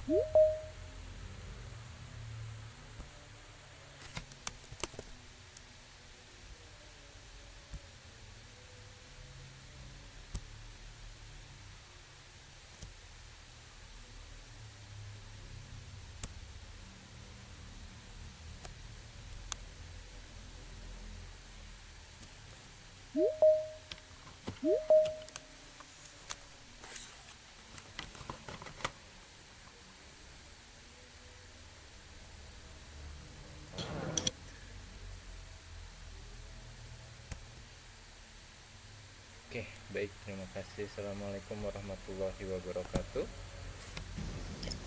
Oke, baik, terima kasih. Assalamualaikum warahmatullahi wabarakatuh.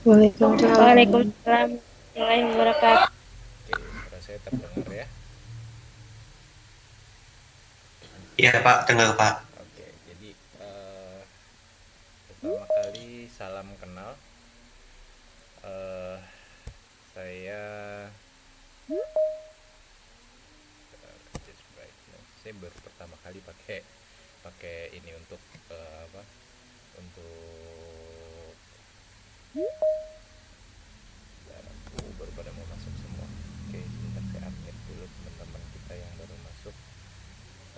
Waalaikumsalam. Waalaikumsalam warahmatullahi wabarakatuh. Oke, suara saya terdengar ya. Iya Pak, dengar Pak. Oke, jadi pertama kali salam kenal. Eh, saya saya baru pertama kali pakai pakai ini untuk apa? Untuk aku baru pada mau masuk semua. Oke, sebentar saya update dulu teman-teman kita yang baru masuk.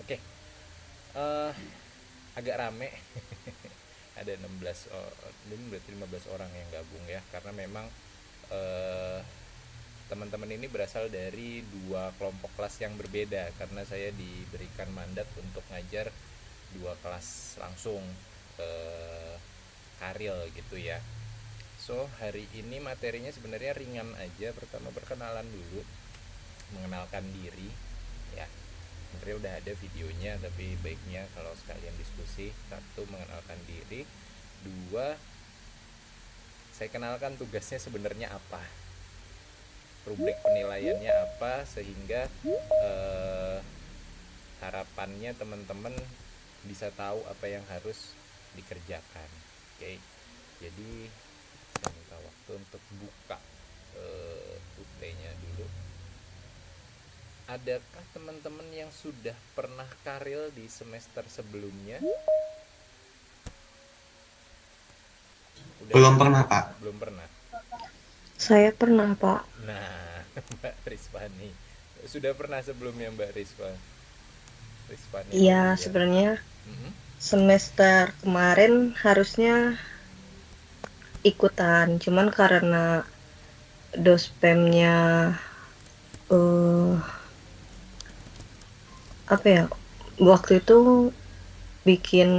Oke, eh agak rame. Ada 16 ini berarti 15 orang yang gabung ya, karena memang eh, teman-teman ini berasal dari dua kelompok kelas yang berbeda, karena saya diberikan mandat untuk ngajar dua kelas langsung Karil gitu ya. So hari ini materinya sebenarnya ringan aja. Pertama perkenalan dulu, mengenalkan diri ya. Sebenarnya udah ada videonya, tapi baiknya kalau sekalian diskusi. Satu, mengenalkan diri. Dua, saya kenalkan tugasnya sebenarnya apa, rubrik penilaiannya apa, sehingga harapannya teman-teman bisa tahu apa yang harus dikerjakan. Oke, jadi saya minta waktu untuk buka UT-nya dulu. Adakah teman-teman yang sudah pernah karil di semester sebelumnya? Udah Belum pernah? pernah Pak. Belum pernah. Saya pernah, Pak. Nah, Mbak Rizvani sudah pernah sebelumnya, Mbak Rizvani Iya, Aulia. sebenarnya Mm-hmm. semester kemarin harusnya ikutan, cuman karena dospemnya eh apa ya? Waktu itu bikin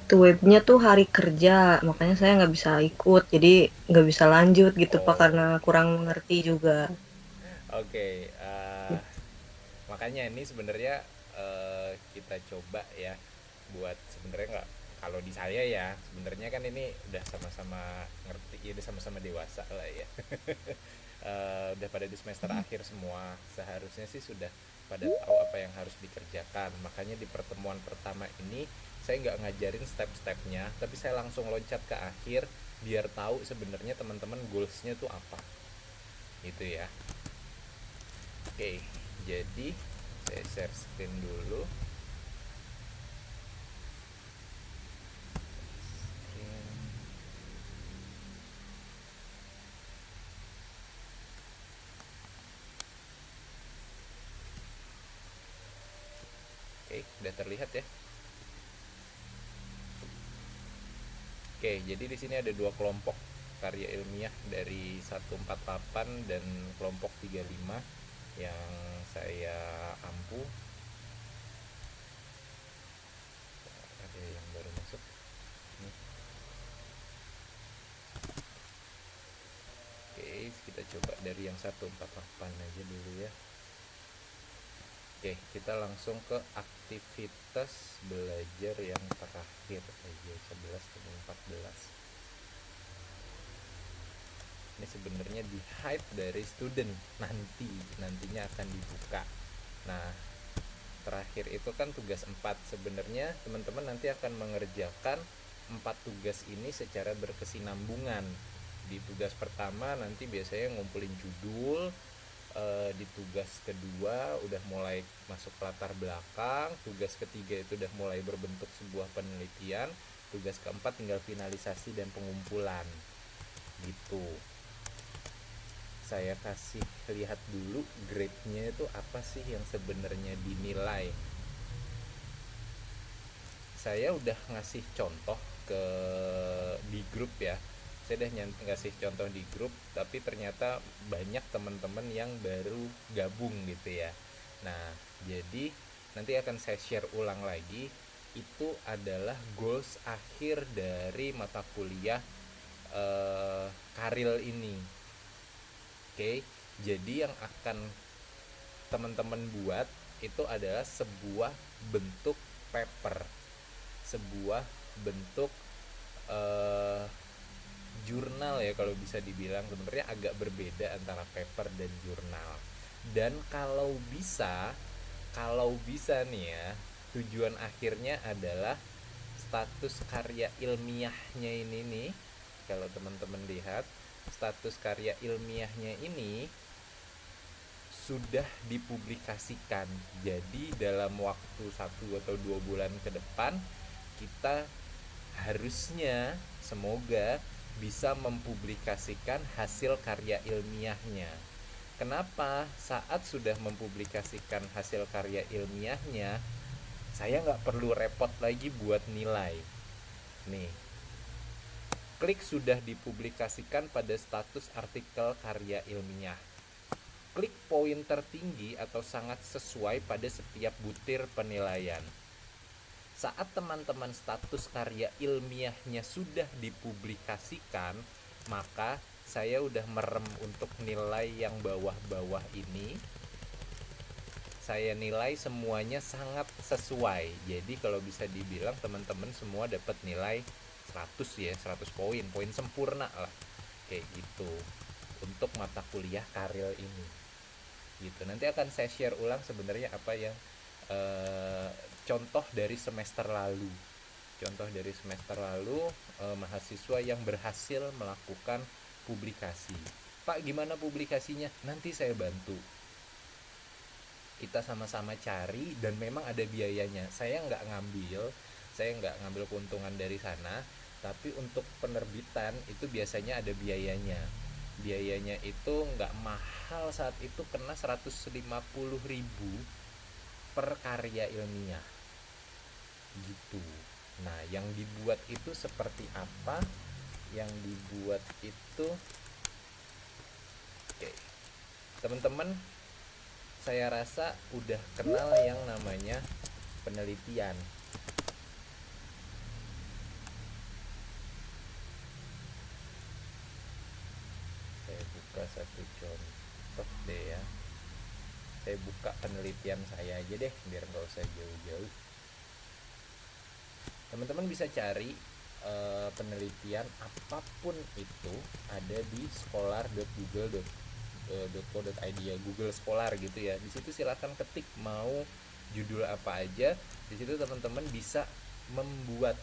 webnya tuh hari kerja, makanya saya nggak bisa ikut, jadi nggak bisa lanjut gitu, Pak, karena Oh, kurang mengerti juga. oke. Makanya ini sebenarnya kita coba ya, buat sebenarnya nggak, kalau di saya ya sebenarnya kan ini udah sama-sama ngerti ya, udah sama-sama dewasa lah ya. Udah pada di semester akhir semua, seharusnya sih sudah pada tahu apa yang harus dikerjakan. Makanya di pertemuan pertama ini saya nggak ngajarin step-stepnya, tapi saya langsung loncat ke akhir biar tahu sebenarnya teman-teman goalsnya tuh apa, gitu ya. Oke, jadi saya share screen dulu. Oke, udah terlihat ya. Oke, jadi di sini ada dua kelompok karya ilmiah dari 148 dan kelompok 35 yang saya ampu. Ada yang baru masuk. Oke, kita coba dari yang 148 aja dulu ya. Oke, kita langsung ke aktivitas belajar yang terakhir aja, 11 dan 14. Ini sebenarnya di hide dari student, nantinya akan dibuka. Nah, terakhir itu kan tugas 4. Sebenarnya teman-teman nanti akan mengerjakan 4 tugas ini secara berkesinambungan. Di tugas pertama nanti biasanya ngumpulin judul, di tugas kedua udah mulai masuk latar belakang, tugas ketiga itu udah mulai berbentuk sebuah penelitian, tugas keempat tinggal finalisasi dan pengumpulan. gitu. Saya kasih lihat dulu grade-nya itu apa sih yang sebenarnya dinilai. Saya udah ngasih contoh ke di grup ya. Saya udah ngasih contoh di grup, tapi ternyata banyak teman-teman yang baru gabung gitu ya. Nah, jadi nanti akan saya share ulang lagi. Itu adalah goals akhir dari mata kuliah Karil ini. Oke, jadi yang akan teman-teman buat itu adalah sebuah bentuk paper, sebuah bentuk eh, jurnal ya, kalau bisa dibilang. Sebenarnya agak berbeda antara paper dan jurnal. Dan kalau bisa nih ya, tujuan akhirnya adalah status karya ilmiahnya ini nih. Kalau teman-teman lihat status karya ilmiahnya ini sudah dipublikasikan. Jadi dalam waktu 1 atau 2 bulan ke depan kita harusnya, semoga, bisa mempublikasikan hasil karya ilmiahnya. Kenapa? Saat sudah mempublikasikan hasil karya ilmiahnya, saya nggak perlu repot lagi buat nilai. Nih, klik sudah dipublikasikan pada status artikel karya ilmiah. Klik poin tertinggi atau sangat sesuai pada setiap butir penilaian. Saat teman-teman status karya ilmiahnya sudah dipublikasikan, maka saya udah merem untuk nilai yang bawah-bawah ini. Saya nilai semuanya sangat sesuai. Jadi kalau bisa dibilang teman-teman semua dapat nilai 100 ya, 100 poin, poin sempurna lah. Kayak gitu. Untuk mata kuliah Karil ini. Gitu. Nanti akan saya share ulang sebenarnya apa yang contoh dari semester lalu. Mahasiswa yang berhasil melakukan publikasi. Pak, gimana publikasinya? Nanti saya bantu. Kita sama-sama cari, dan memang ada biayanya. Saya nggak ngambil keuntungan dari sana, tapi untuk penerbitan itu biasanya ada biayanya. Biayanya itu nggak mahal, saat itu kena 150.000 per karya ilmiah gitu. Nah, yang dibuat itu seperti apa? Yang dibuat itu, oke, teman-teman, saya rasa udah kenal yang namanya penelitian. Saya buka satu contoh deh ya. Saya buka penelitian saya aja deh, biar nggak usah jauh-jauh. Teman-teman bisa cari penelitian apapun itu, ada di scholar.google.co.id ya, Google Scholar gitu ya. Di situ silakan ketik mau judul apa aja. Di situ teman-teman bisa membuat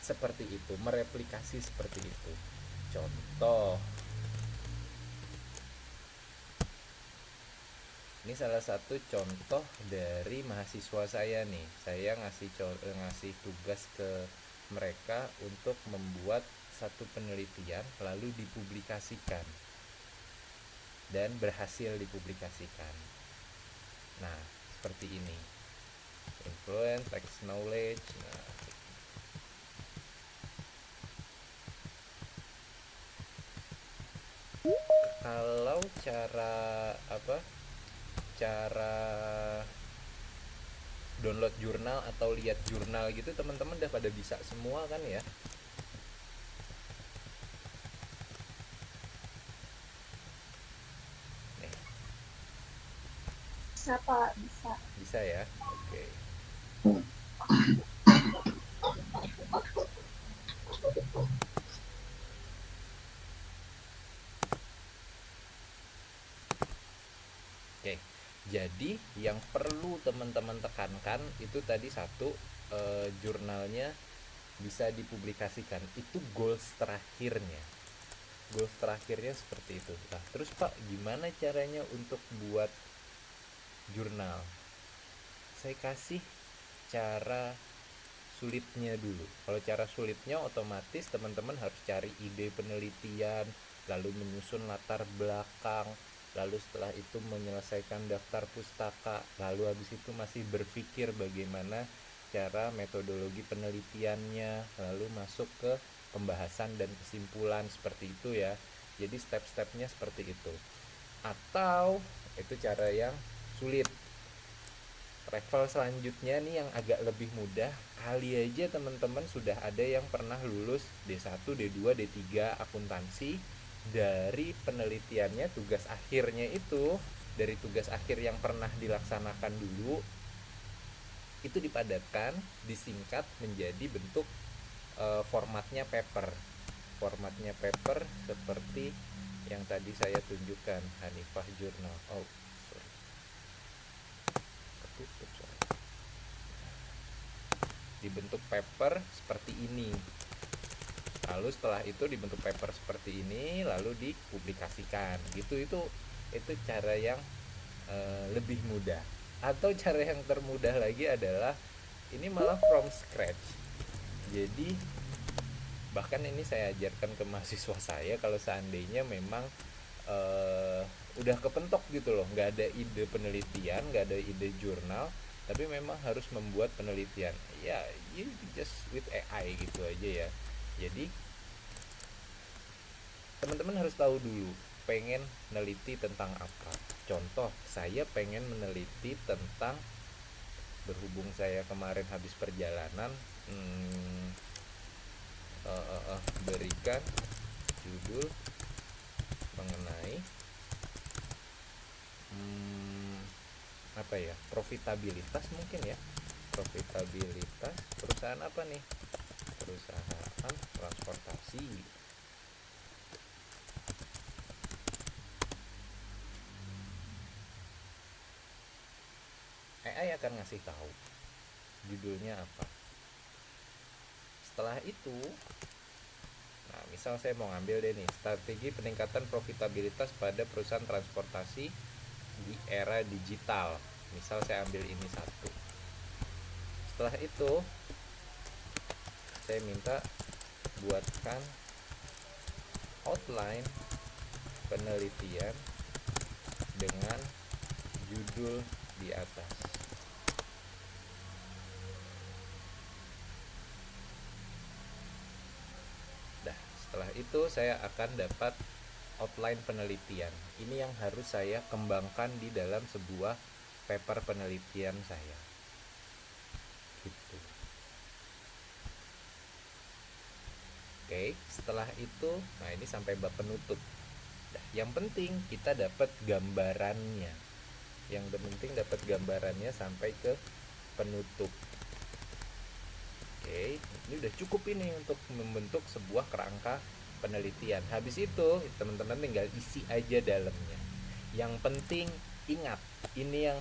seperti itu, mereplikasi seperti itu. Contoh, ini salah satu contoh dari mahasiswa saya nih. Saya ngasih tugas ke mereka untuk membuat satu penelitian lalu dipublikasikan, dan berhasil dipublikasikan. Nah, seperti ini. Influence, text knowledge. Nah, kalau cara download jurnal atau lihat jurnal gitu, teman-teman udah pada bisa semua kan ya? Nih. Bisa Pak, bisa. Bisa ya? Oke. Oke. Jadi yang perlu teman-teman tekankan itu tadi satu, jurnalnya bisa dipublikasikan. Itu goals terakhirnya. Goals terakhirnya seperti itu. Nah, terus Pak, gimana caranya untuk buat jurnal? Saya kasih cara sulitnya dulu. Kalau cara sulitnya otomatis teman-teman harus cari ide penelitian, lalu menyusun latar belakang, lalu setelah itu menyelesaikan daftar pustaka, lalu habis itu masih berpikir bagaimana cara metodologi penelitiannya, lalu masuk ke pembahasan dan kesimpulan seperti itu ya. Jadi step-stepnya seperti itu. Atau itu cara yang sulit. Level selanjutnya nih yang agak lebih mudah, kali aja teman-teman sudah ada yang pernah lulus D1, D2, D3 akuntansi, dari penelitiannya tugas akhirnya itu, dari tugas akhir yang pernah dilaksanakan dulu, itu dipadatkan, disingkat menjadi bentuk formatnya paper. Formatnya paper seperti yang tadi saya tunjukkan, Hanifah Journal. Oh, sorry. Ketutup, sorry. Dibentuk paper seperti ini. Lalu setelah itu dibentuk paper seperti ini, lalu dipublikasikan. Itu cara yang lebih mudah. Atau cara yang termudah lagi adalah ini malah from scratch. Jadi bahkan ini saya ajarkan ke mahasiswa saya, kalau seandainya memang udah kepentok gitu loh, nggak ada ide penelitian, nggak ada ide jurnal, tapi memang harus membuat penelitian, ya you just with AI gitu aja ya. Jadi teman-teman harus tahu dulu pengen meneliti tentang apa. Contoh, saya pengen meneliti tentang, berhubung saya kemarin habis perjalanan, berikan judul mengenai apa ya, profitabilitas mungkin ya, profitabilitas perusahaan apa nih, perusahaan transportasi. AI akan ngasih tahu judulnya apa. Setelah itu, nah misal saya mau ngambil deh nih, strategi peningkatan profitabilitas pada perusahaan transportasi di era digital. Misal saya ambil ini satu. Setelah itu saya minta buatkan outline penelitian dengan judul di atas. Setelah itu saya akan dapat outline penelitian. Ini yang harus saya kembangkan di dalam sebuah paper penelitian saya. Gitu. Oke, setelah itu, nah ini sampai bab penutup. Nah, yang penting kita dapat gambarannya. Yang penting dapat gambarannya sampai ke penutup. Oke, ini udah cukup ini untuk membentuk sebuah kerangka penelitian. Habis itu teman-teman tinggal isi aja dalamnya. Yang penting ingat, ini yang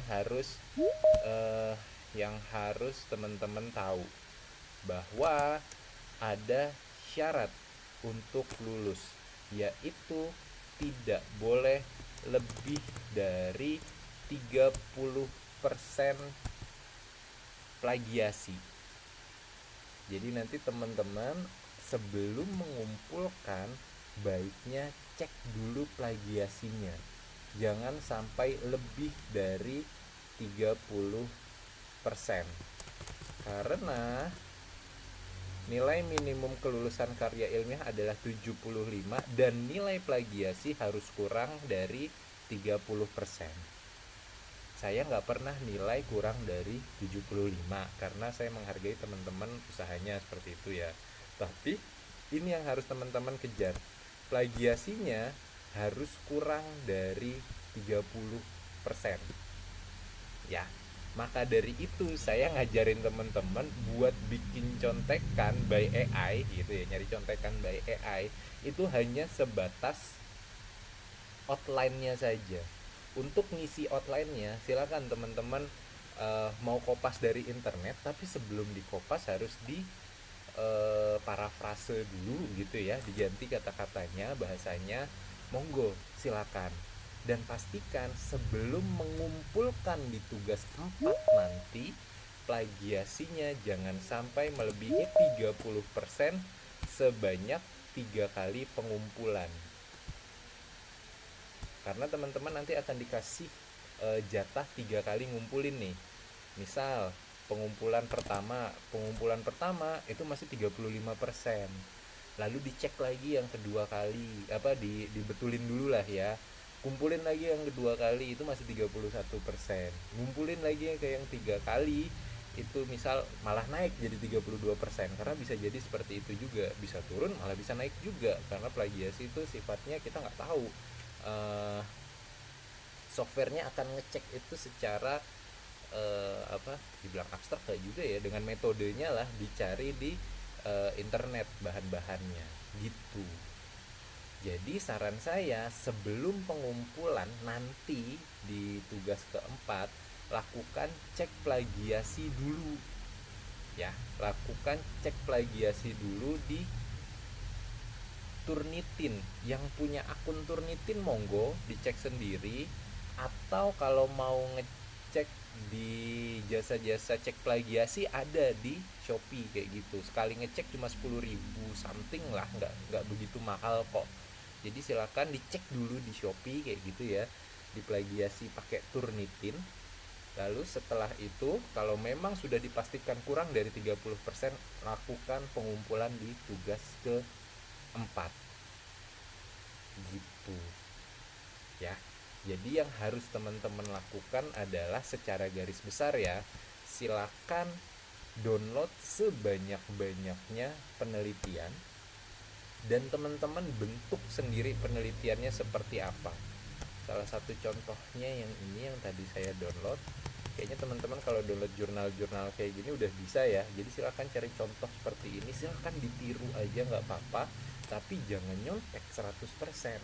harus teman-teman tahu, bahwa ada syarat untuk lulus, yaitu tidak boleh lebih dari 30% plagiasi. Jadi nanti teman-teman sebelum mengumpulkan, baiknya cek dulu plagiasinya. Jangan sampai lebih dari 30%. Karena nilai minimum kelulusan karya ilmiah adalah 75 dan nilai plagiasi harus kurang dari 30%. Saya nggak pernah nilai kurang dari 75 karena saya menghargai teman-teman usahanya seperti itu ya. Tapi ini yang harus teman-teman kejar, plagiasinya harus kurang dari 30% ya. Maka dari itu saya ngajarin teman-teman buat bikin contekan by AI gitu ya, nyari contekan by AI itu hanya sebatas outline-nya saja. Untuk ngisi outline-nya silakan teman-teman mau kopas dari internet, tapi sebelum dikopas harus di parafrase dulu gitu ya, diganti kata-katanya, bahasanya, monggo silakan. Dan pastikan sebelum mengumpulkan di tugas 4 nanti, plagiasinya jangan sampai melebihi 30% sebanyak 3 kali pengumpulan. Karena teman-teman nanti akan dikasih jatah 3 kali ngumpulin nih. Misal pengumpulan pertama itu masih 35%. Lalu dicek lagi yang kedua kali, dibetulin dulu lah ya. Kumpulin lagi yang kedua kali itu masih 31%. Ngumpulin lagi yang tiga kali itu misal malah naik jadi 32%, karena bisa jadi seperti itu juga, bisa turun malah bisa naik juga, karena plagiasi itu sifatnya kita nggak tahu. Softwarenya akan ngecek itu secara dibilang abstrak kayak juga ya, dengan metodenya lah dicari di internet bahan-bahannya gitu. Jadi saran saya sebelum pengumpulan nanti di tugas keempat, lakukan cek plagiasi dulu ya, lakukan cek plagiasi dulu di Turnitin. Yang punya akun Turnitin monggo dicek sendiri, atau kalau mau ngecek di jasa-jasa cek plagiasi ada di Shopee kayak gitu. Sekali ngecek cuma 10.000 something lah, nggak begitu mahal kok. Jadi silakan dicek dulu di Shopee kayak gitu ya, di plagiasi pakai Turnitin. Lalu setelah itu kalau memang sudah dipastikan kurang dari 30%, lakukan pengumpulan di tugas ke-4 gitu ya. Jadi yang harus teman-teman lakukan adalah secara garis besar ya, silakan download sebanyak-banyaknya penelitian dan teman-teman bentuk sendiri penelitiannya seperti apa. Salah satu contohnya yang ini yang tadi saya download, kayaknya teman-teman kalau download jurnal-jurnal kayak gini udah bisa ya. Jadi silakan cari contoh seperti ini, silakan ditiru aja nggak apa-apa, tapi jangan nyontek 100%.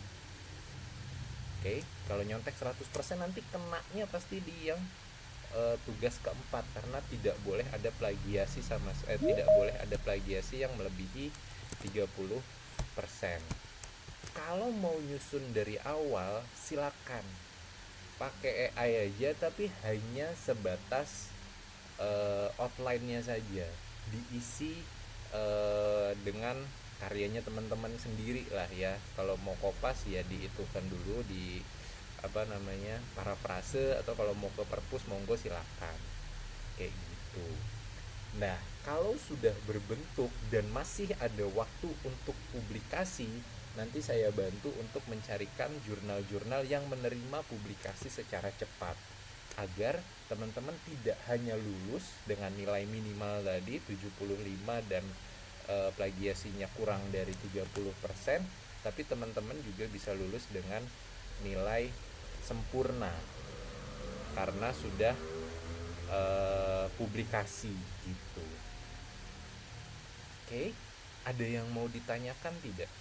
Oke, kalau nyontek 100% nanti kenanya pasti di yang tugas keempat, karena tidak boleh ada plagiasi tidak boleh ada plagiasi yang melebihi 30%. Kalau mau nyusun dari awal silakan pakai AI aja, tapi hanya sebatas outline-nya saja, diisi dengan karyanya teman-teman sendiri lah ya. Kalau mau kopas ya dihitungkan dulu di parafrase, atau kalau mau ke perpus monggo silakan kayak gitu. Nah, kalau sudah berbentuk dan masih ada waktu untuk publikasi, nanti saya bantu untuk mencarikan jurnal-jurnal yang menerima publikasi secara cepat, agar teman-teman tidak hanya lulus dengan nilai minimal tadi 75 dan plagiasinya kurang dari 30%, tapi teman-teman juga bisa lulus dengan nilai sempurna karena sudah publikasi gitu. Oke, ada yang mau ditanyakan tidak?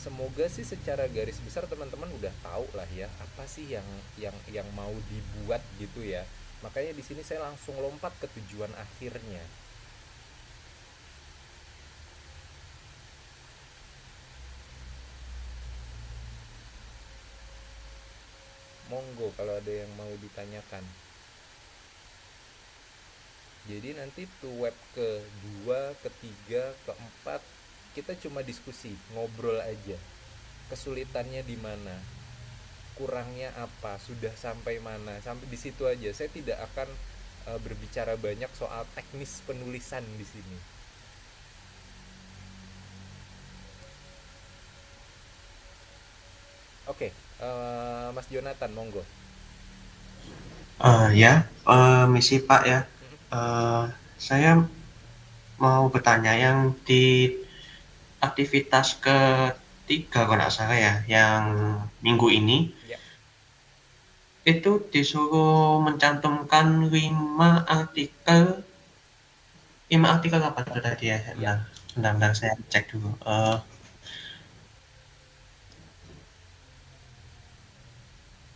Semoga sih secara garis besar teman-teman udah tahu lah ya apa sih yang mau dibuat gitu ya. Makanya di sini saya langsung lompat ke tujuan akhirnya. Monggo kalau ada yang mau ditanyakan. Jadi nanti tuh web ke-2, ke-3, ke-4 kita cuma diskusi, ngobrol aja. Kesulitannya di mana? Kurangnya apa? Sudah sampai mana? Sampai di situ aja. Saya tidak akan berbicara banyak soal teknis penulisan di sini. Oke, Mas Jonathan, monggo. Misi Pak ya. Saya mau bertanya yang di aktivitas ketiga kalau nggak salah ya, yang minggu ini Ya. itu disuruh mencantumkan 5 artikel apa itu tadi ya? Bentar, saya cek dulu.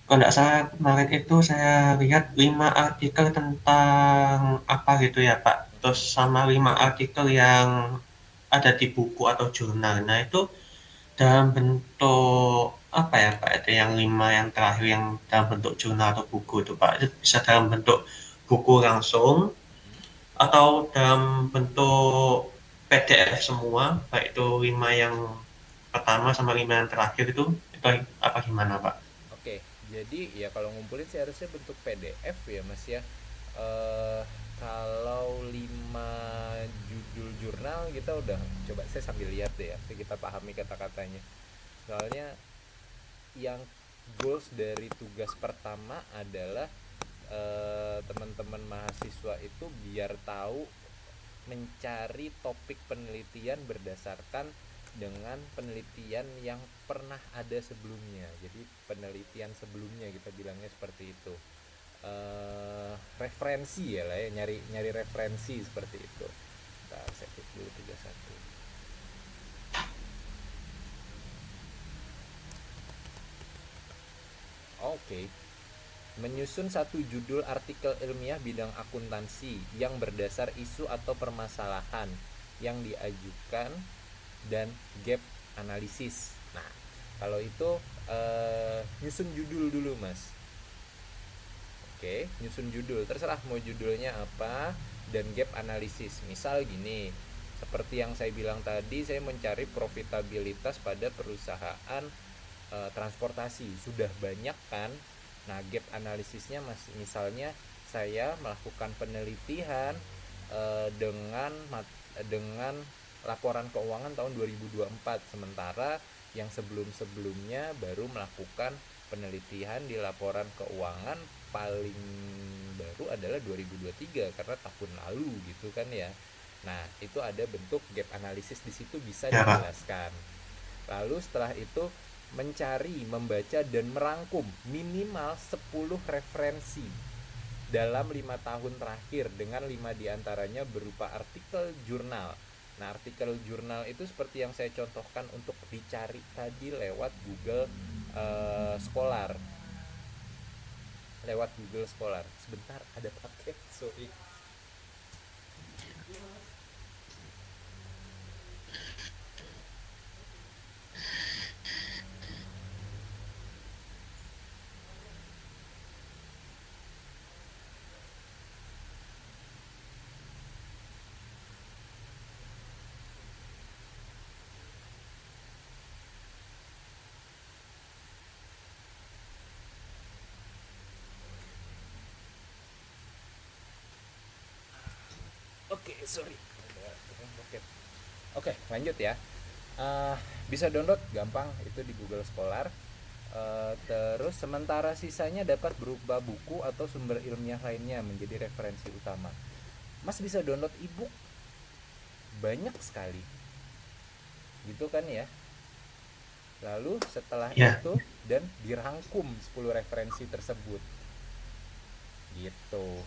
Kalau nggak salah kemarin itu saya lihat 5 artikel tentang apa gitu ya Pak, terus sama 5 artikel yang ada di buku atau jurnal. Nah itu dalam bentuk apa ya Pak, itu yang 5 yang terakhir yang dalam bentuk jurnal atau buku itu Pak, itu bisa dalam bentuk buku langsung Mm-mm. atau dalam bentuk PDF semua, baik itu 5 yang pertama sama 5 yang terakhir itu apa gimana Pak? Oke, jadi ya kalau ngumpulin sih harusnya bentuk PDF ya Mas ya. eh Kalau 5 judul jurnal kita udah coba, saya sambil lihat deh ya, kita pahami kata-katanya. Soalnya yang goals dari tugas pertama adalah teman-teman mahasiswa itu biar tahu mencari topik penelitian berdasarkan dengan penelitian yang pernah ada sebelumnya. Jadi penelitian sebelumnya kita bilangnya seperti itu. Referensi ya lah ya, nyari nyari referensi seperti itu. Bentar, saya klik dulu 31. Oke. Menyusun satu judul artikel ilmiah bidang akuntansi yang berdasar isu atau permasalahan yang diajukan dan gap analisis. Nah, kalau itu nyusun judul dulu, Mas. Oke, nyusun judul. Terserah mau judulnya apa dan gap analisis. Misal gini, seperti yang saya bilang tadi, saya mencari profitabilitas pada perusahaan transportasi. Sudah banyak kan. Nah, gap analisisnya misalnya saya melakukan penelitian dengan laporan keuangan tahun 2024, sementara yang sebelum-sebelumnya baru melakukan penelitian di laporan keuangan paling baru adalah 2023 karena tahun lalu gitu kan ya. Nah, itu ada bentuk gap analisis di situ bisa Ya Pak. dijelaskan. Lalu setelah itu mencari, membaca dan merangkum minimal 10 referensi dalam 5 tahun terakhir dengan 5 diantaranya berupa artikel jurnal. Nah, artikel jurnal itu seperti yang saya contohkan untuk dicari tadi lewat Google Scholar. Lewat Google Scholar. Sebentar, ada paket, sorry. Oke, sorry. Oke, lanjut ya. Bisa download gampang itu di Google Scholar. Terus sementara sisanya dapat berupa buku atau sumber ilmiah lainnya menjadi referensi utama. Mas bisa download ebook banyak sekali, gitu kan ya. Lalu setelah Ya. itu dan dirangkum 10 referensi tersebut, gitu.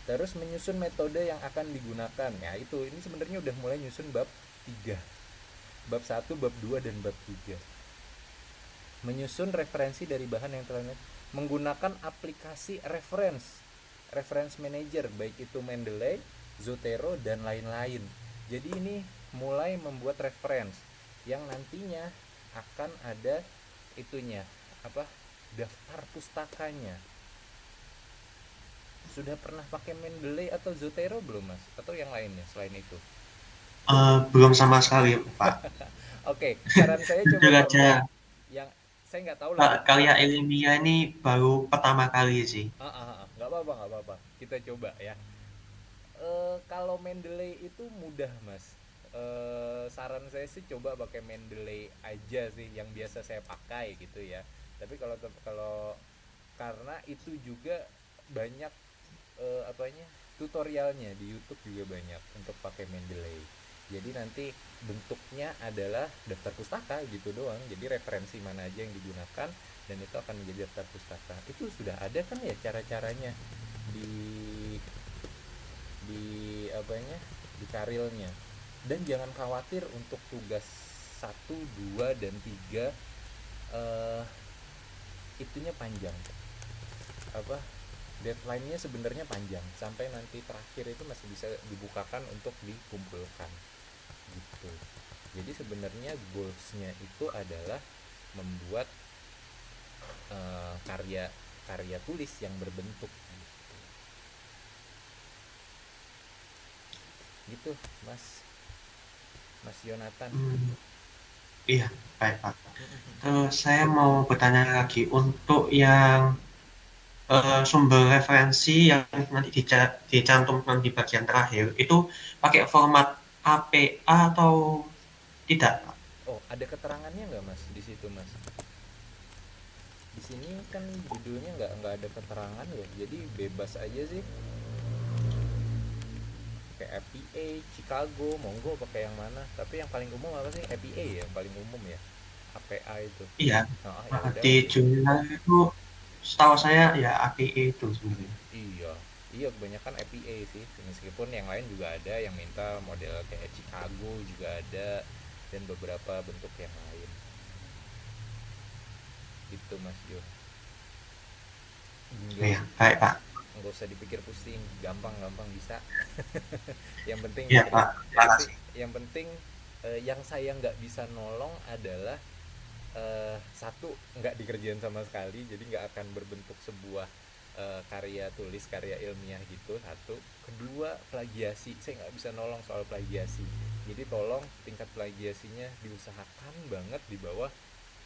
Terus menyusun metode yang akan digunakan. Ya itu, ini sebenarnya udah mulai nyusun bab 3. Bab 1, bab 2 dan bab 3. Menyusun referensi dari bahan yang telah menggunakan aplikasi reference manager, baik itu Mendeley, Zotero dan lain-lain. Jadi ini mulai membuat reference yang nantinya akan ada itunya, apa, daftar pustakanya. Sudah pernah pakai Mendeley atau Zotero belum Mas? Atau yang lainnya selain itu? Belum sama sekali Pak. Oke, saran saya coba Jujur aja download yang, saya nggak tahu lah Pak, bentuk. karya ilmiah ini baru pertama kali sih. Nggak apa-apa, nggak apa-apa. Kita coba ya. Kalau Mendeley itu mudah Mas. Saran saya sih coba pakai Mendeley aja sih, yang biasa saya pakai gitu ya. Tapi kalau karena itu juga banyak apanya, tutorialnya di YouTube juga banyak untuk pakai Mendeley. Jadi nanti bentuknya adalah daftar pustaka gitu doang. Jadi referensi mana aja yang digunakan dan itu akan menjadi daftar pustaka. Itu sudah ada kan ya cara-caranya di apanya, di karilnya. Dan jangan khawatir untuk tugas 1, 2 dan 3 itunya panjang, apa, deadline-nya sebenarnya panjang sampai nanti terakhir itu masih bisa dibukakan untuk dikumpulkan gitu. Jadi sebenarnya goals-nya itu adalah membuat karya karya tulis yang berbentuk gitu Mas Mas Yonatan. Iya, baik Pak. Terus saya mau bertanya lagi untuk yang sumber referensi yang nanti dicantumkan di bagian terakhir itu pakai format APA atau tidak, Pak? Oh, ada keterangannya nggak Mas di situ Mas? Di sini kan judulnya nggak ada keterangan loh, jadi bebas aja sih. Kayak APA, Chicago, monggo pakai yang mana. Tapi yang paling umum apa sih? APA ya, yang paling umum ya. APA itu. Iya, Oh, ya udah. di jurnal itu setahu saya ya APA itu sebenarnya. Iya. Iya, kebanyakan APA sih. Meskipun yang lain juga ada yang minta model kayak Chicago juga ada dan beberapa bentuk yang lain. Itu Mas Jo. Enggak Iya, usah, baik Pak. nggak usah dipikir pusing, gampang bisa. Yang penting Iya Pak, yang penting makasih. yang penting yang saya nggak bisa nolong adalah satu, nggak dikerjain sama sekali, jadi nggak akan berbentuk sebuah karya tulis, karya ilmiah gitu. Satu, kedua, plagiasi, saya nggak bisa nolong soal plagiasi, jadi tolong tingkat plagiasinya diusahakan banget di bawah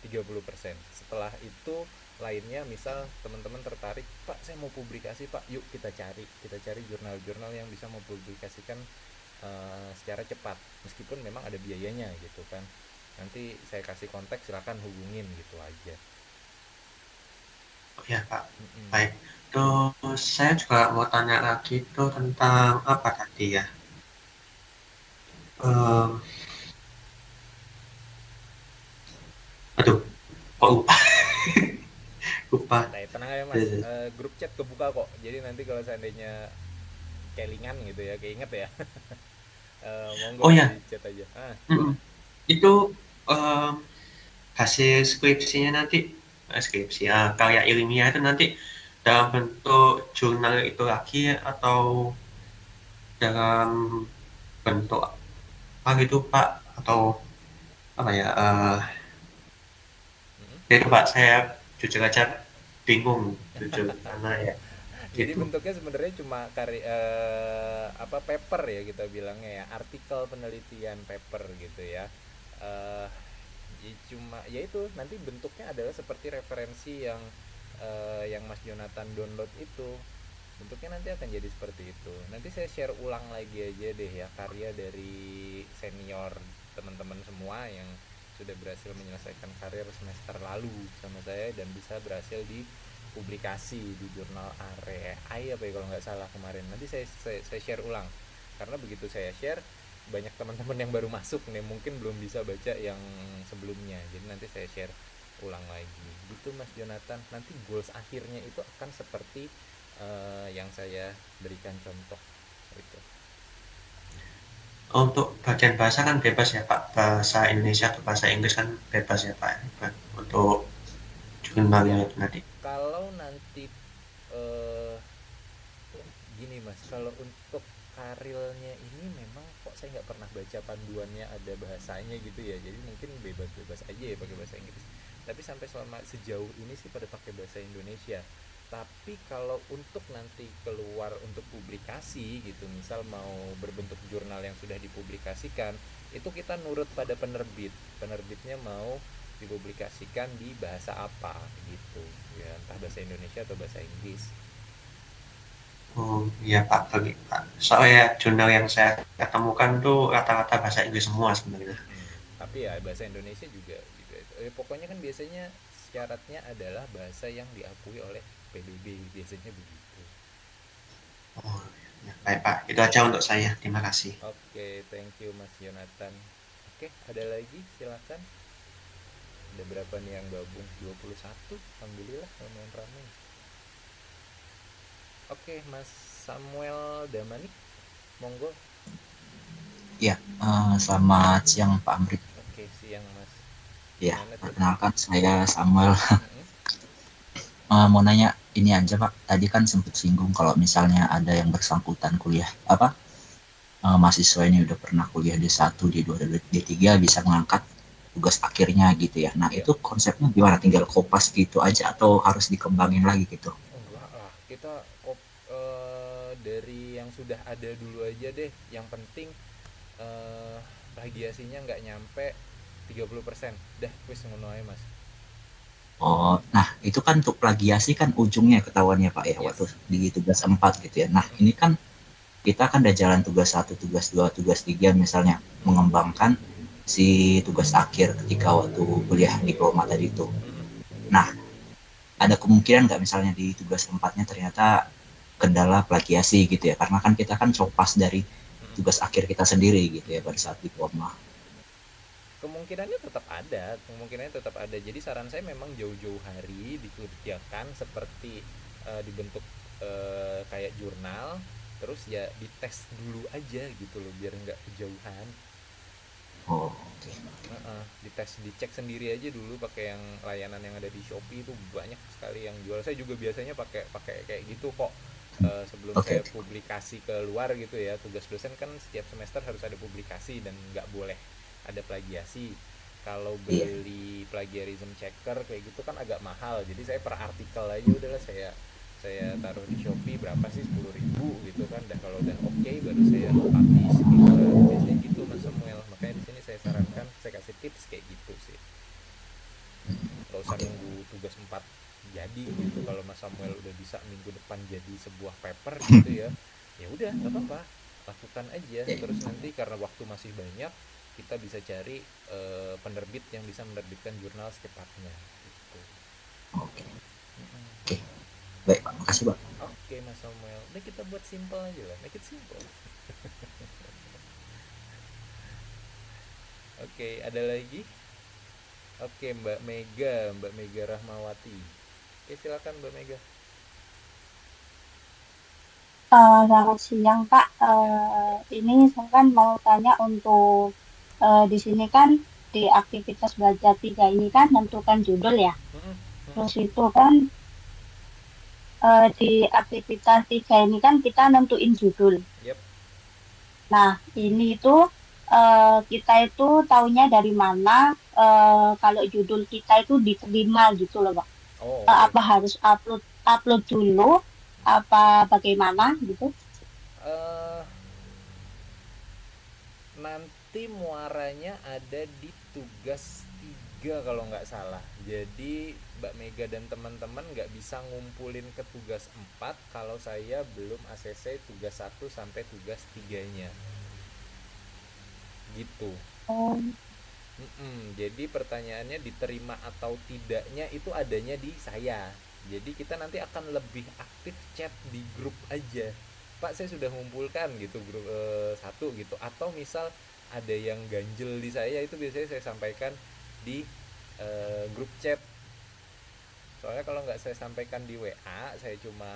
30%. Setelah itu lainnya, misal teman-teman tertarik, Pak saya mau publikasi Pak, yuk kita cari jurnal-jurnal yang bisa mempublikasikan secara cepat, meskipun memang ada biayanya gitu kan. Nanti saya kasih kontak, silakan hubungin gitu aja. Oh, iya Pak, Mm-mm. baik. Terus saya juga mau tanya lagi itu tentang apa tadi ya? Em, aduh, kok lupa? Lupa. Santai, tenang aja Mas. Grup chat kebuka kok, jadi nanti kalau seandainya kelingan gitu ya, keinget ya, monggo Oh ya, di chat aja. Gimana? mm-mm. Itu em, hasil skripsinya nanti, skripsi ya, karya ilmiah itu nanti dalam bentuk jurnal itu lagi atau dalam bentuk apa gitu Pak? Atau apa ya? Mm-mm. Ya itu Pak, saya jujur aja bingung jujur karena ya Jadi gitu. bentuknya sebenarnya cuma apa, paper ya kita bilangnya ya, artikel penelitian, paper gitu ya. eh Cuma ya itu, nanti bentuknya adalah seperti referensi yang Mas Jonathan download itu. Bentuknya nanti akan jadi seperti itu. Nanti saya share ulang lagi aja deh ya, karya dari senior teman-teman semua yang sudah berhasil menyelesaikan karir semester lalu sama saya dan bisa berhasil dipublikasi di jurnal AI apa ya kalau nggak salah kemarin. Nanti saya share ulang, karena begitu saya share, banyak teman-teman yang baru masuk nih, mungkin belum bisa baca yang sebelumnya, jadi nanti saya share ulang lagi gitu Mas Jonathan. Nanti goals akhirnya itu akan seperti yang saya berikan contoh itu. Untuk bagian bahasa kan bebas ya Pak, bahasa Indonesia atau bahasa Inggris kan bebas ya Pak untuk Ya, jurnalnya itu nanti. kalau nanti eh, gini Mas, kalau untuk karilnya ini memang kok saya nggak pernah baca panduannya ada bahasanya gitu ya, jadi mungkin bebas-bebas aja ya pakai bahasa Inggris. Tapi sampai selama sejauh ini sih pada pakai bahasa Indonesia. Tapi kalau untuk nanti keluar untuk publikasi gitu, misal mau berbentuk jurnal yang sudah dipublikasikan, itu kita nurut pada penerbit. Penerbitnya mau dipublikasikan di bahasa apa gitu ya, entah bahasa Indonesia atau bahasa Inggris. Oh iya Pak, bagi Pak. Soalnya jurnal yang saya ketemukan tuh rata-rata bahasa Inggris semua sebenarnya. Tapi ya bahasa Indonesia juga pokoknya kan biasanya syaratnya adalah bahasa yang diakui oleh PBB, biasanya begitu. Oh ya, baik Pak, itu aja untuk saya. Terima kasih. Oke, thank you Mas Jonathan. Oke, ada lagi silakan. Ada berapa nih yang gabung? 21. Alhamdulillah lumayan ramai. Oke, Mas Samuel Damanik, monggo. Ya, selamat siang Pak Amrit. Oke, siang Mas. Ya, Gimana tuh? perkenalkan saya Samuel. Mm-mm. Mau nanya ini aja Pak. Tadi kan sempat singgung kalau misalnya ada yang bersangkutan kuliah apa mahasiswa ini udah pernah kuliah D1, D2, D3 bisa mengangkat tugas akhirnya gitu ya. Nah Iya. itu konsepnya gimana? Tinggal kopas gitu aja atau harus dikembangin lagi gitu? Oh, enggak lah, kita dari yang sudah ada dulu aja deh. Yang penting plagiasinya nggak nyampe 30%. Dah, wis ngono ae, Mas. Oh, nah itu kan untuk plagiasi kan ujungnya ketahuannya Pak ya waktu Yes. di tugas 4 gitu ya. Nah Mm-mm. ini kan kita kan udah jalan tugas 1, tugas 2, tugas 3 misalnya mengembangkan si tugas akhir ketika waktu kuliah diploma tadi itu. Mm-mm. Nah, ada kemungkinan nggak misalnya di tugas 4-nya ternyata kendala plagiasi gitu ya, karena kan kita kan copas dari Mm-mm. tugas akhir kita sendiri gitu ya pada saat diploma. Kemungkinannya tetap ada. Jadi saran saya memang jauh-jauh hari dikerjakan seperti dibentuk kayak jurnal, terus ya dites dulu aja gitu loh biar nggak kejauhan. Oh, oke. Dites, dicek sendiri aja dulu pakai yang layanan yang ada di Shopee. Itu banyak sekali yang jual. Saya juga biasanya pakai pakai kayak gitu kok. Sebelum Oke, saya oke. publikasi ke luar gitu ya, tugas dosen kan setiap semester harus ada publikasi dan nggak boleh ada plagiasi. Kalau Iya. beli plagiarism checker kayak gitu kan agak mahal, jadi saya per artikel aja udahlah saya taruh di Shopee berapa sih, 10.000 gitu kan. Dan kalau udah oke, baru saya publish keluar. Biasanya gitu Mas Samuel. Makanya di sini saya sarankan, saya kasih tips kayak gitu sih. Gak usah Oke. nunggu tugas 4 jadi gitu. Kalau Mas Samuel udah bisa minggu depan jadi sebuah paper gitu ya, ya udah nggak apa-apa, lakukan aja. Ya, Terus nanti karena waktu masih banyak, kita bisa cari penerbit yang bisa menerbitkan jurnal secepatnya gitu. oke. Oke. Baik, Pak. Makasih, Pak. Oke Mas Samuel, udah kita buat simple aja lah, make it simple. Oke, ada lagi? Oke, Mbak Mega Rahmawati. Oke, silakan Mbak Mega. Selamat siang, Pak. Ya. Ini saya kan mau tanya untuk di sini kan di aktivitas belajar tiga ini kan tentukan judul ya. Mm-mm, mm-mm. Terus itu kan di aktivitas tiga ini kan kita nentuin judul. Yep. Nah, ini itu kita itu taunya dari mana kalau judul kita itu diterima gitu loh, Pak. Oh, oke. Apa harus upload upload dulu? Apa bagaimana gitu? eh Nanti muaranya ada di tugas 3 kalau nggak salah. Jadi Mbak Mega dan teman-teman nggak bisa ngumpulin ke tugas 4 kalau saya belum ACC tugas 1 sampai tugas 3-nya. Gitu. Oh, Jadi pertanyaannya diterima atau tidaknya itu adanya di saya. Jadi kita nanti akan lebih aktif chat di grup aja. Pak, saya sudah ngumpulkan gitu grup satu gitu. Atau misal ada yang ganjel di saya, itu biasanya saya sampaikan di grup chat. Soalnya kalau nggak saya sampaikan di WA, saya cuma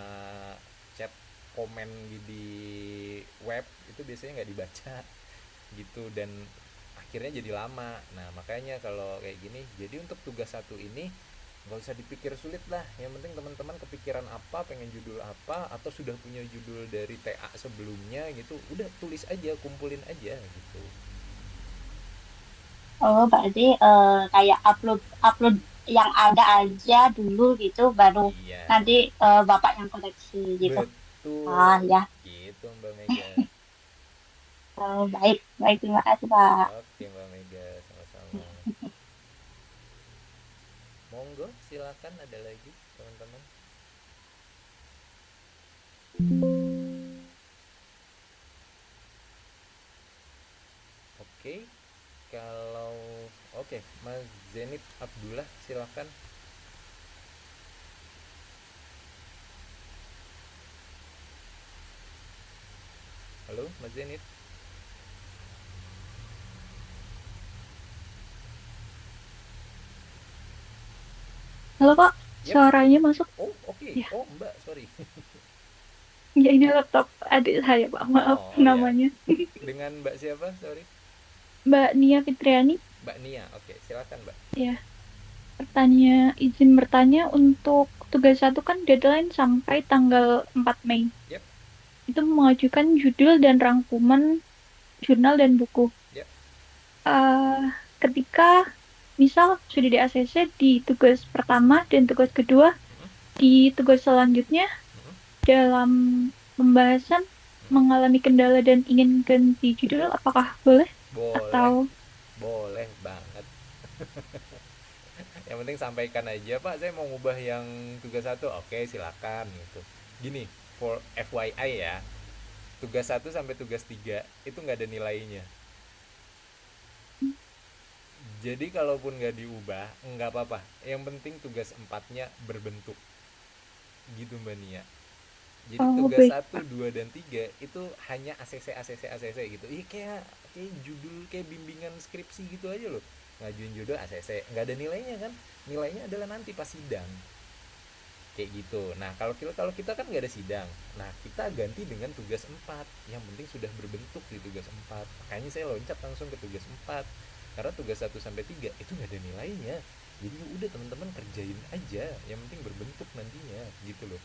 chat komen di web, itu biasanya nggak dibaca gitu. Dan akhirnya jadi lama. Nah makanya kalau kayak gini, jadi untuk tugas satu ini nggak usah dipikir sulit lah. Yang penting teman-teman kepikiran apa, pengen judul apa, atau sudah punya judul dari TA sebelumnya gitu, udah tulis aja, kumpulin aja gitu. oh, berarti kayak upload upload yang ada aja dulu gitu, baru Iya, nanti bapak yang koreksi gitu. Ah betul ya, gitu Mbak Mega. baik baik terima kasih Pak. Oke Mbak Mega, sama-sama. Monggo, silakan, ada lagi teman-teman. Oke, kalau oke, Mas Zenit Abdullah, silakan. Halo Mas Zenit. Halo Kak, Yep. suaranya masuk? Oh oke. Ya, Oh Mbak, sorry. ya ini laptop adik saya Pak, maaf Oh ya, namanya. dengan Mbak siapa, sorry? Mbak Nia Fitriani, Mbak Nia. Oke, silakan Mbak. ya. Izin bertanya untuk tugas satu kan deadline sampai tanggal 4 Mei. Yep. Itu mengajukan judul dan rangkuman jurnal dan buku. Yep. Eh, Ketika misal sudah di ACC di tugas pertama dan tugas kedua, di tugas selanjutnya dalam pembahasan mengalami kendala dan ingin ganti judul, apakah boleh? Boleh, Atau boleh banget. Yang penting sampaikan aja, Pak, saya mau ngubah yang tugas satu. Oke, silakan gitu. Gini, for FYI ya, tugas satu sampai tugas 3 itu nggak ada nilainya. Jadi kalaupun nggak diubah, nggak apa-apa. Yang penting tugas 4-nya berbentuk. Gitu Mbak Nia. Jadi tugas baik, 1, Pak. 2 dan 3 itu hanya ACC gitu. Ih, kayak judul, kayak bimbingan skripsi gitu aja loh. Ngajuin judul ACC, nggak ada nilainya kan? Nilainya adalah nanti pas sidang. Kayak gitu. Nah, kalau kita kan nggak ada sidang. Nah, kita ganti dengan tugas 4. Yang penting sudah berbentuk di tugas 4. Makanya saya loncat langsung ke tugas 4. Karena tugas 1 sampai 3 itu nggak ada nilainya. Jadi udah teman-teman kerjain aja, yang penting berbentuk nantinya gitu loh.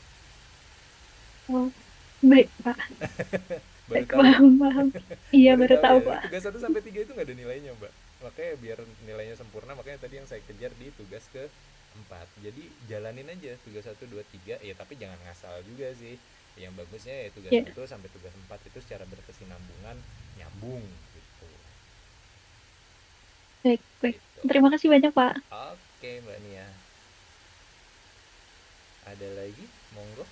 Oh, baik, Pak. Baru Baik, tahu ya? paham. Iya, Baru baru tahu tahu, ya. Pak. Tugas 1 sampai 3 itu nggak ada nilainya, Mbak. Makanya biar nilainya sempurna, makanya tadi yang saya kejar di tugas ke 4. Jadi jalanin aja tugas 1, 2, 3 ya, tapi jangan ngasal juga sih. Yang bagusnya ya tugas Ya, 1 sampai tugas 4 itu secara berkesinambungan nyambung gitu. baik, baik. Gitu. Terima kasih banyak, Pak. Oke, Mbak Nia. Ada lagi? Monggo.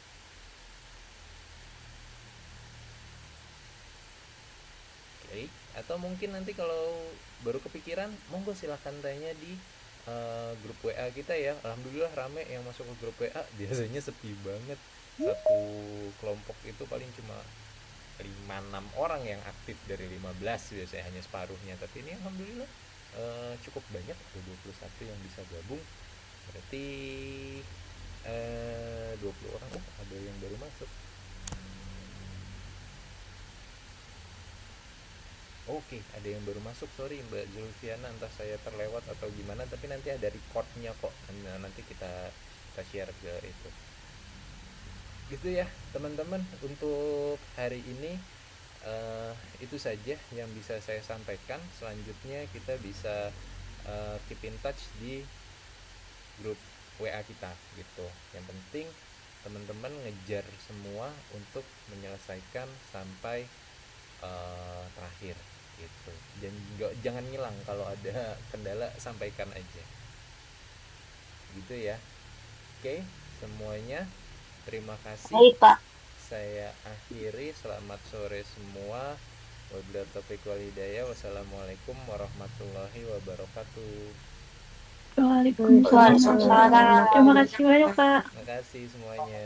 Oke, atau mungkin nanti kalau baru kepikiran, monggo silahkan tanya di grup WA kita ya. Alhamdulillah rame yang masuk ke grup WA. Biasanya sepi banget. Satu kelompok itu paling cuma 5-6 orang yang aktif dari 15, biasanya hanya separuhnya. Tapi ini alhamdulillah cukup banyak, ada 21 yang bisa gabung. Berarti 20 orang. Oh, ada yang baru masuk. Oke, ada yang baru masuk. Sorry Mbak Zulfiana, entah saya terlewat atau gimana, tapi nanti ada recordnya kok. Nanti kita share ke itu. Gitu ya, teman-teman. Untuk hari ini itu saja yang bisa saya sampaikan. Selanjutnya kita bisa keep in touch di grup WA kita gitu. Yang penting teman-teman ngejar semua untuk menyelesaikan sampai terakhir gitu. Dan jangan ngilang, kalau ada kendala sampaikan aja gitu ya. Oke, semuanya terima kasih. Baik, Pak. Saya akhiri, selamat sore semua. Wabillahi taufiq wal hidayah. Wassalamualaikum warahmatullahi wabarakatuh. Waalaikumsalam. Waalaikumsalam. Terima kasih banyak, Pak. Terima kasih semuanya.